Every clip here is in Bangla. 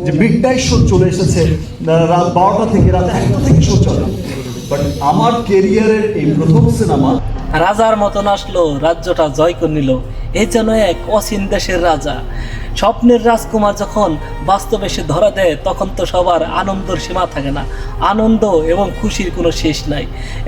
যে মিডনাইট শো চলে এসেছে, রাত 12টা থেকে রাত 1টা থেকে শো চলে। বাট আমার কেরিয়ারের এই প্রথম সিনেমা রাজার মতন আসলো, রাজ্যটা জয় করে নিল। এই যেন এক অচিন দেশের রাজা। স্বপ্নের রাজকুমার যখন বাস্তবে সে ধরা দেয়, তখন তো সবার আনন্দের সীমা থাকে না। আনন্দ এবং খুশির কোনো শেষ নাই।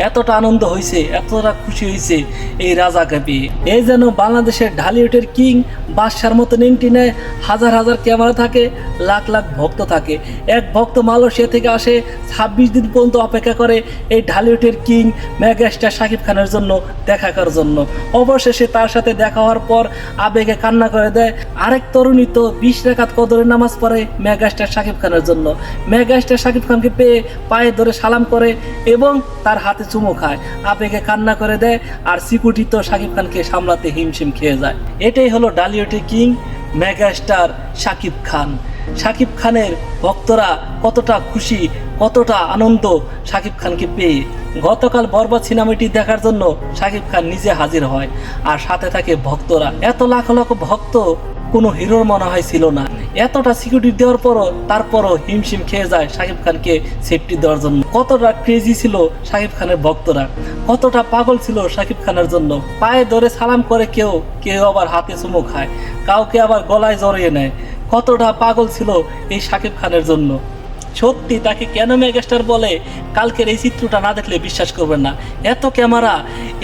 এতটা আনন্দ হয়েছে, এতটা খুশি হয়েছে এই রাজাকে পেয়ে। এই যেন বাংলাদেশের ঢালিউডের কিং বাদশার মতন এন্ট্রি নেয়। হাজার হাজার ক্যামেরা থাকে, লাখ লাখ ভক্ত থাকে। এক ভক্ত মালয়েশিয়া থেকে আসে, 26 দিন পর্যন্ত অপেক্ষা করে এই ঢালিউডের কিং মেগাস্টার শাকিব খানের জন্য দেখা করার জন্য। অবশেষে তার সাথে দেখা হওয়ার পর আবেগে কান্না করে দেয়। আরেক তরুণী তো 20 রাকাত কদরের নামাজ পড়ে মেগাস্টার শাকিব খানের জন্য। মেগাস্টার শাকিব খানকে পেয়ে পায়ে ধরে সালাম করে এবং তার হাতে চুমো খায়, আবেগে কান্না করে দেয়। আর সিকিউরিটি তো শাকিব খানকে সামলাতে হিমশিম খেয়ে যায়। এটাই হলো ঢালিউডের কিং মেগাস্টার শাকিব খান। শাকিব খানের ভক্তরা কতটা খুশি, কতটা আনন্দ শাকিব খানকে পেয়ে। গতকাল বরবাদ সিনেমাটি দেখার জন্য শাকিব খান নিজে হাজির হয়, আর সাথে থাকে ভক্তরা। এত লাখ লাখ ভক্ত কোনো হিরোর মনে হয় ছিল না। এতটা সিকিউরিটি দেওয়ার পরও তারপরও হিমশিম খেয়ে যায় শাকিব খানকে সেফটি দেওয়ার জন্য। কতটা ক্রেজি ছিল শাকিব খানের ভক্তরা, কতটা পাগল ছিল শাকিব খানের জন্য। পায়ে ধরে সালাম করে কেউ, কেউ আবার হাতে চুমু খায়, কাউকে আবার গলায় জড়িয়ে নেয়। কতটা পাগল ছিল এই শাকিব খানের জন্য। সত্যি তাকে কেন মেগাস্টার বলে, কালকের এই চিত্রটা না দেখলে বিশ্বাস করবেন না। এত ক্যামেরা,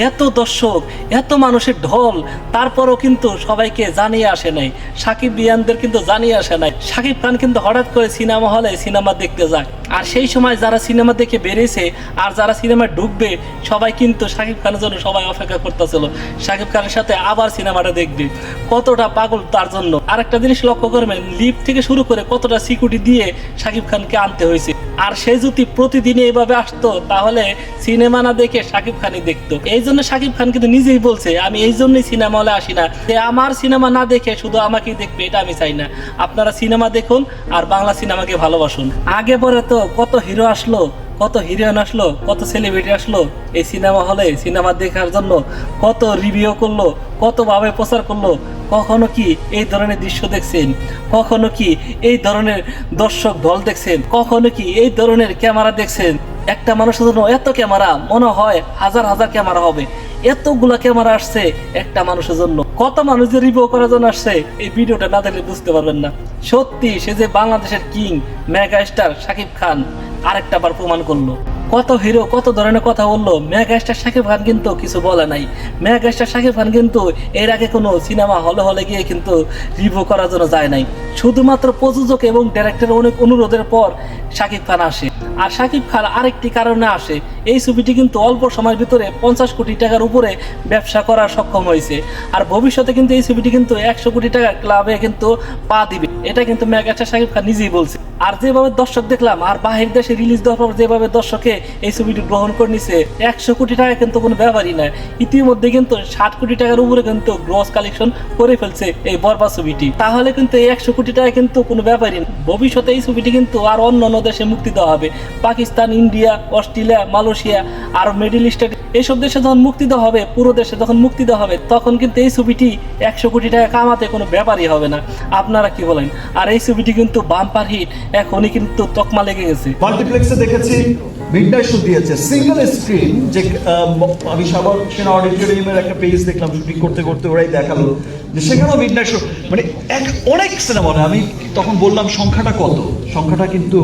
এত দর্শক, এত মানুষের ঢল, তারপরও কিন্তু সবাইকে জানিয়ে আসে নাই। সাকিব বিয়ানদের কিন্তু জানিয়ে আসে নাই। শাকিব খান কিন্তু হঠাৎ করে সিনেমা হলে সিনেমা দেখতে যায়, আর সেই সময় যারা সিনেমা দেখে বেরিয়েছে আর যারা সিনেমায় ঢুকবে সবাই কিন্তু শাকিব খানের জন্য সবাই অপেক্ষা করতেছিল, শাকিব খানের সাথে আবার সিনেমাটা দেখবে। কতটা পাগল তার জন্য। আরেকটা জিনিস লক্ষ্য করবেন, লিফট থেকে শুরু করে কতটা সিকিউরিটি দিয়ে শাকিব খানকে আনতে হয়েছে। আর সে যদি প্রতিদিন এইভাবে আসতো তাহলে সিনেমা না দেখে শাকিব খানই দেখতো। এই জন্য শাকিব খান কিন্তু নিজেই বলছে, আমি এই জন্যই সিনেমা হলে আসি না, যে আমার সিনেমা না দেখে শুধু আমাকেই দেখবে, এটা আমি চাই না। আপনারা সিনেমা দেখুন আর বাংলা সিনেমাকে ভালোবাসুন। আগে পরে তো কত হিরো আসলো, কত হিরোইন আসলো, কত সেলিব্রিটি আসলো এই সিনেমা হলে সিনেমা দেখার জন্য, কত রিভিউ করলো, কতভাবে প্রচার করলো। কখনো কি এই ধরনের দৃশ্য দেখছেন? কখনো কি এই ধরনের দর্শক ঢল দেখছেন? কখনো কি এই ধরনের ক্যামেরা দেখছেন? একটা মানুষের জন্য এত ক্যামেরা, মনে হয় হাজার হাজার ক্যামেরা হবে। এতগুলা ক্যামেরা আসছে একটা মানুষের জন্য। কত মানুষ যে রিভিউ করার জন্য আসছে, এই ভিডিওটা না দেখলে বুঝতে পারবেন না। সত্যি সে যে বাংলাদেশের কিং মেগাস্টার শাকিব খান আরেকটা বার প্রমাণ করলো। কত হিরো কত ধরনের কথা বললো, মেগাস্টার শাকিব খান কিন্তু কিছু বলে নাই। মেগাস্টার শাকিব খান কিন্তু এর আগে কোনো সিনেমা হলে হলে গিয়ে কিন্তু রিভিউ করার জন্য যায় নাই। শুধুমাত্র প্রযোজক এবং ডাইরেক্টরের অনেক অনুরোধের পর শাকিব খান আসে। আর শাকিব খান আরেকটি কারণে আসে, এই ছবিটি কিন্তু অল্প সময়ের ভিতরে 50 কোটি টাকার উপরে ব্যবসা করার সক্ষম হয়েছে। আর ভবিষ্যতে কিন্তু এই ছবিটি কিন্তু 100 কোটি টাকা ক্লাবে কিন্তু পা দিবে, এটা কিন্তু মেগাস্টার শাকিব খান নিজেই বলছে। আর যেভাবে দর্শক দেখলাম, আর বাহির দেশে রিলিজ দেওয়ার পর যেভাবে দর্শকে এই ছবিটি গ্রহণ করে নিছে, 100 কোটি টাকা কিন্তু কোনো ব্যাপারই না। ইতিমধ্যে কিন্তু 60 কোটি টাকার উপরে কিন্তু গ্রস কালেকশন করে ফেলছে এই বরবাদ ছবিটি। তাহলে কিন্তু এই 100 কোটি টাকা কিন্তু কোনো ব্যাপারই না। ভবিষ্যতে এই ছবিটি কিন্তু আর অন্য দেশে মুক্তি দেওয়া হবে। পাকিস্তান, ইন্ডিয়া, অস্ট্রেলিয়া, মালয়েশিয়া আর মিডল ইস্ট, এইসব দেশে যখন মুক্তি দেওয়া হবে, পুরো দেশে যখন মুক্তি দেওয়া হবে, তখন কিন্তু এই ছবিটি 100 কোটি টাকা কামাতে কোনো ব্যাপারই হবে না। আপনারা কি বলেন? আর এই ছবিটি কিন্তু বাম্পার হিট, এখনই কিন্তু তকমা লেগে গেছে। মাল্টিপ্লেক্সে দেখেছি, মিডনাইট শো দিয়েছে সিঙ্গেল স্ক্রিন। যে আমি সাগর সেনা অডিটোরিয়ামের একটা পেজ দেখলাম, শুটিং করতে করতে ওরাই দেখালো যে সেখানেও মিডনাইট শো, মানে অনেক সিনেমা। আমি তখন বললাম সংখ্যাটা কত, সংখ্যাটা কিন্তু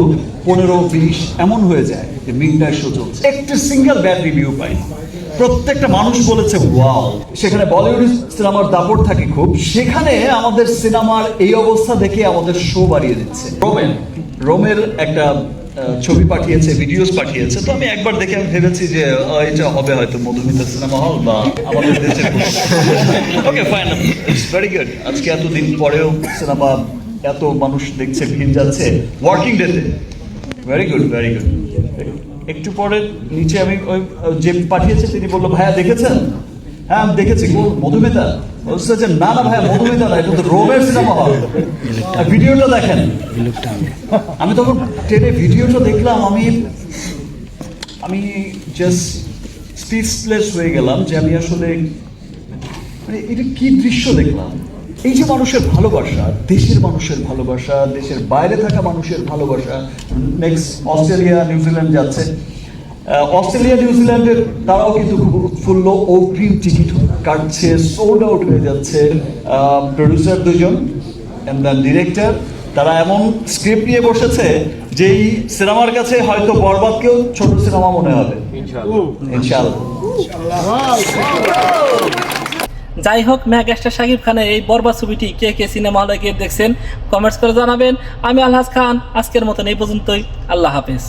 15-20 এমন হয়ে যায় যে মিডনাইট শো চলছে। একটি সিঙ্গেল ব্যাড রিভিউ পাই, প্রত্যেকটা মানুষ বলেছে ওয়াও। সেখানে বলিউড সিনেমার দাপট থাকে খুব, সেখানে আমাদের সিনেমার এই অবস্থা দেখে আমাদের শো বাড়িয়ে দিচ্ছে। রোমের একটা ছবি পাঠিয়েছে, ভিডিওস পাঠিয়েছে, তো আমি একবার দেখে আমি ভেবেছি যে এটা হবে হয়তো মধুমিতা সিনেমা হল বা আমাদের দেশের। Okay fine, it's very good. আজকে এতদিন পরেও সিনেমা এত মানুষ দেখছে, ভিড় যাচ্ছে ওয়ার্কিং ডেতে। Very good, very good. একটু পরে নিচে আমি ওই যে পাঠিয়েছে তিনি বললো, ভাইয়া দেখেছেন? হ্যাঁ আমি দেখেছি। মধুমিতা? বলছে যে না না ভাইয়া, মধুমিতা না, এটা তো রোমের সিনেমা হল, ভিডিওটা দেখেন। আমি তখন ট্রেনে ভিডিওটা দেখলাম, আমি জাস্ট স্পিচলেস হয়ে গেলাম যে আমি আসলে, মানে এটা কি দৃশ্য দেখলাম। এই যে মানুষের ভালোবাসা, দেশের মানুষের ভালোবাসা, দেশের বাইরে থাকা মানুষের ভালোবাসা, নেক্সট অস্ট্রেলিয়া নিউজিল্যান্ড যাচ্ছে। অস্ট্রেলিয়া নিউজিল্যান্ডের তারাও কিন্তু খুব উৎফুল্ল, অগ্রিম টিকিট কাটছে, সোল্ড আউট হয়ে যাচ্ছে। প্রডিউসার দুজন অ্যান্ড দ্য ডিরেক্টর, তারা এমন স্ক্রিপ্ট নিয়ে বসেছে যেই সিনেমার কাছে হয়তো বরবাদকেও ছোট সিনেমা মনে হবে ইনশাআল্লাহ। যাই হোক, মেগাস্টার শাকিব খানের এই বরবাদ ছবিটি কে কে সিনেমা হলে গিয়ে দেখছেন কমেন্টস করে জানাবেন। আমি আলহাজ খান, আজকের মতন এই পর্যন্তই। আল্লাহ হাফেজ।